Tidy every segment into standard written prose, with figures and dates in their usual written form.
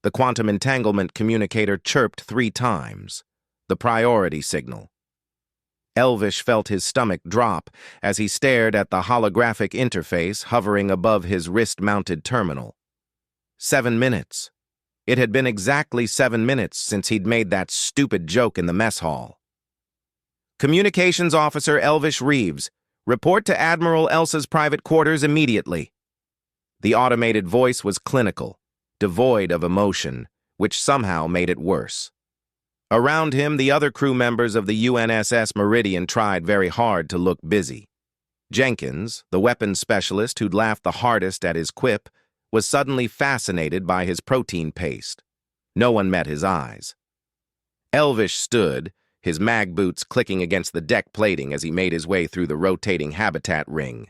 The quantum entanglement communicator chirped 3 times. The priority signal. Elvish felt his stomach drop as he stared at the holographic interface hovering above his wrist-mounted terminal. 7 minutes. It had been exactly 7 minutes since he'd made that stupid joke in the mess hall. Communications Officer Elvish Reeves, report to Admiral Elsa's private quarters immediately. The automated voice was clinical, devoid of emotion, which somehow made it worse. Around him, the other crew members of the UNSS Meridian tried very hard to look busy. Jenkins, the weapons specialist who'd laughed the hardest at his quip, was suddenly fascinated by his protein paste. No one met his eyes. Elvish stood, his mag boots clicking against the deck plating as he made his way through the rotating habitat ring.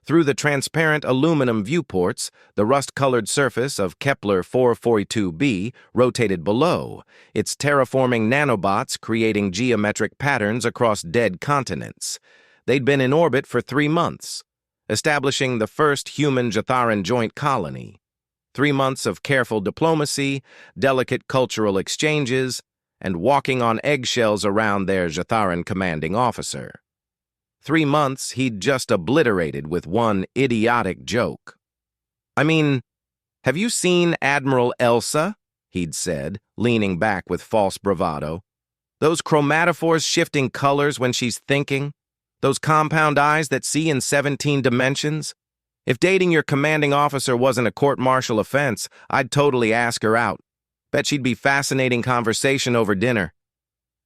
Through the transparent aluminum viewports, the rust-colored surface of Kepler 442b rotated below, its terraforming nanobots creating geometric patterns across dead continents. They'd been in orbit for 3 months, establishing the first human Jatharan joint colony. 3 months of careful diplomacy, delicate cultural exchanges, and walking on eggshells around their Jatharan commanding officer. 3 months he'd just obliterated with one idiotic joke. "I mean, have you seen Admiral Elsa?" he'd said, leaning back with false bravado. "Those chromatophores shifting colors when she's thinking? Those compound eyes that see in 17 dimensions? If dating your commanding officer wasn't a court-martial offense, I'd totally ask her out. Bet she'd be fascinating conversation over dinner."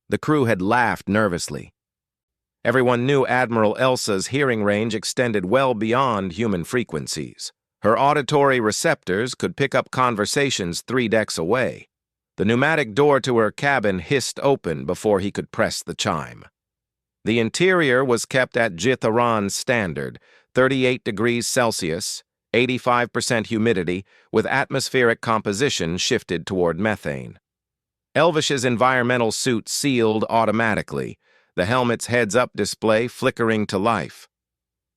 The crew had laughed nervously. Everyone knew Admiral Elsa's hearing range extended well beyond human frequencies. Her auditory receptors could pick up conversations 3 decks away. The pneumatic door to her cabin hissed open before he could press the chime. The interior was kept at Jitharan standard, 38 degrees Celsius, 85% humidity, with atmospheric composition shifted toward methane. Elvish's environmental suit sealed automatically, the helmet's heads-up display flickering to life.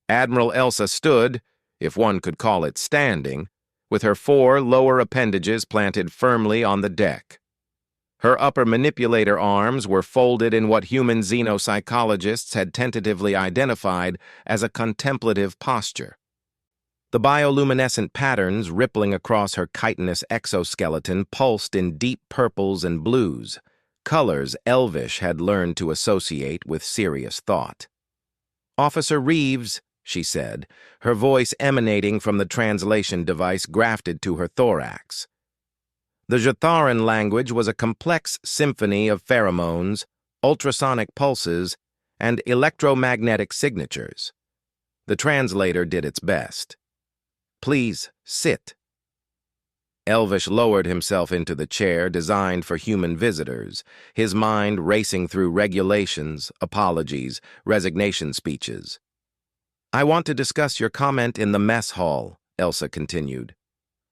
Admiral Elsa stood, if one could call it standing, with her 4 lower appendages planted firmly on the deck. Her upper manipulator arms were folded in what human xenopsychologists had tentatively identified as a contemplative posture. The bioluminescent patterns rippling across her chitinous exoskeleton pulsed in deep purples and blues, colors Elvish had learned to associate with serious thought. "Officer Reeves," she said, her voice emanating from the translation device grafted to her thorax. The Jatharan language was a complex symphony of pheromones, ultrasonic pulses, and electromagnetic signatures. The translator did its best. "Please, sit." Elvish lowered himself into the chair designed for human visitors, his mind racing through regulations, apologies, resignation speeches. "I want to discuss your comment in the mess hall," Elsa continued.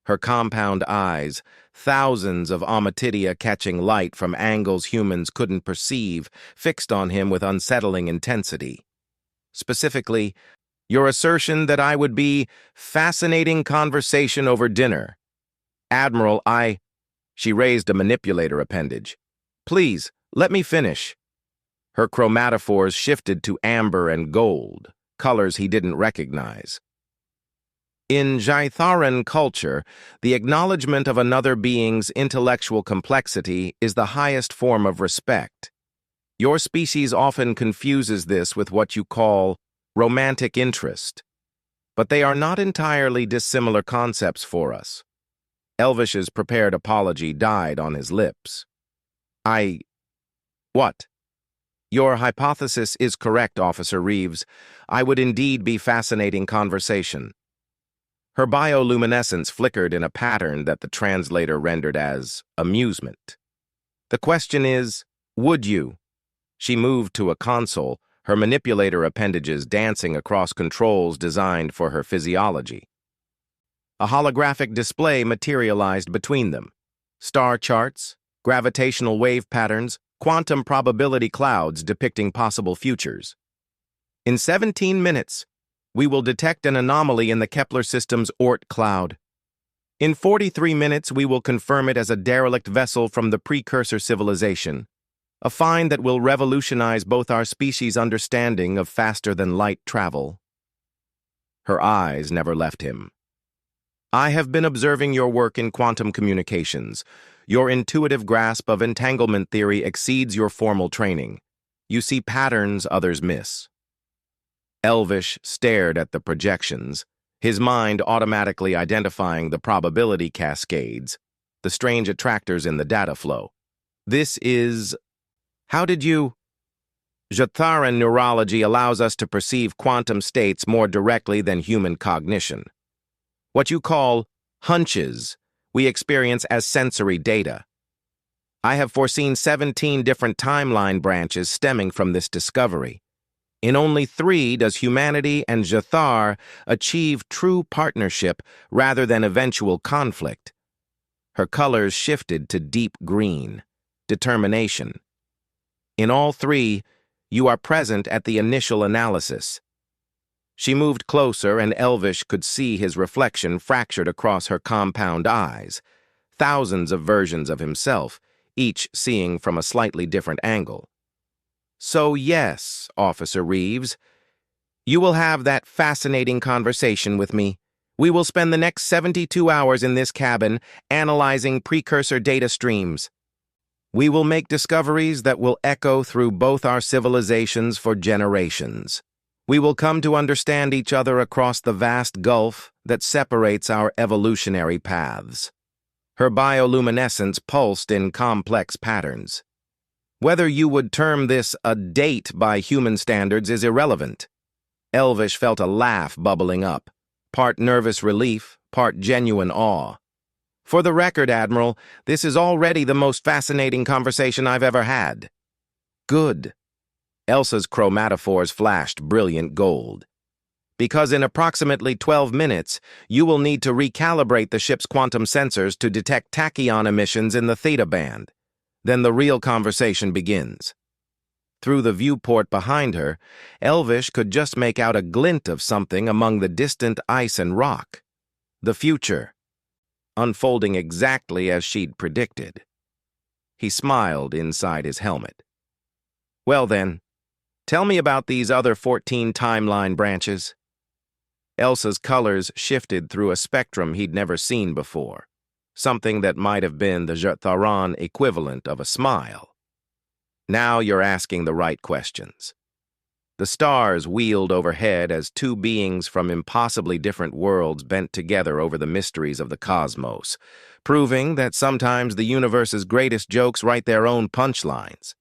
Her compound eyes, thousands of ommatidia catching light from angles humans couldn't perceive, fixed on him with unsettling intensity. "Specifically, your assertion that I would be fascinating conversation over dinner. Admiral, She raised a manipulator appendage. "Please, let me finish." Her chromatophores shifted to amber and gold, colors he didn't recognize. In Jatharan culture, the acknowledgement of another being's intellectual complexity is the highest form of respect. Your species often confuses this with what you call romantic interest, but they are not entirely dissimilar concepts for us. Elvish's prepared apology died on his lips. What? Your hypothesis is correct, Officer Reeves. I would indeed be fascinating conversation. Her bioluminescence flickered in a pattern that the translator rendered as amusement. The question is, would you? She moved to a console, her manipulator appendages dancing across controls designed for her physiology. A holographic display materialized between them. Star charts, gravitational wave patterns, quantum probability clouds depicting possible futures. In 17 minutes, we will detect an anomaly in the Kepler system's Oort cloud. In 43 minutes, we will confirm it as a derelict vessel from the precursor civilization, a find that will revolutionize both our species' understanding of faster-than-light travel. Her eyes never left him. I have been observing your work in quantum communications. Your intuitive grasp of entanglement theory exceeds your formal training. You see patterns others miss. Elvish stared at the projections, his mind automatically identifying the probability cascades, the strange attractors in the data flow. This is... How did you... Jatharan neurology allows us to perceive quantum states more directly than human cognition. What you call hunches, we experience as sensory data. I have foreseen 17 different timeline branches stemming from this discovery. In only 3 does humanity and Jathar achieve true partnership rather than eventual conflict. Her colors shifted to deep green, determination. In all 3, you are present at the initial analysis. She moved closer, and Elvish could see his reflection fractured across her compound eyes, thousands of versions of himself, each seeing from a slightly different angle. So yes, Officer Reeves, you will have that fascinating conversation with me. We will spend the next 72 hours in this cabin analyzing precursor data streams. We will make discoveries that will echo through both our civilizations for generations. We will come to understand each other across the vast gulf that separates our evolutionary paths. Her bioluminescence pulsed in complex patterns. Whether you would term this a date by human standards is irrelevant. Elvish felt a laugh bubbling up, part nervous relief, part genuine awe. For the record, Admiral, this is already the most fascinating conversation I've ever had. Good. Elsa's chromatophores flashed brilliant gold. Because in approximately 12 minutes, you will need to recalibrate the ship's quantum sensors to detect tachyon emissions in the theta band. Then the real conversation begins. Through the viewport behind her, Elvish could just make out a glint of something among the distant ice and rock. The future, unfolding exactly as she'd predicted. He smiled inside his helmet. Well then, tell me about these other 14 timeline branches. Elsa's colors shifted through a spectrum he'd never seen before, something that might have been the Jatharan equivalent of a smile. Now you're asking the right questions. The stars wheeled overhead as 2 beings from impossibly different worlds bent together over the mysteries of the cosmos, proving that sometimes the universe's greatest jokes write their own punchlines.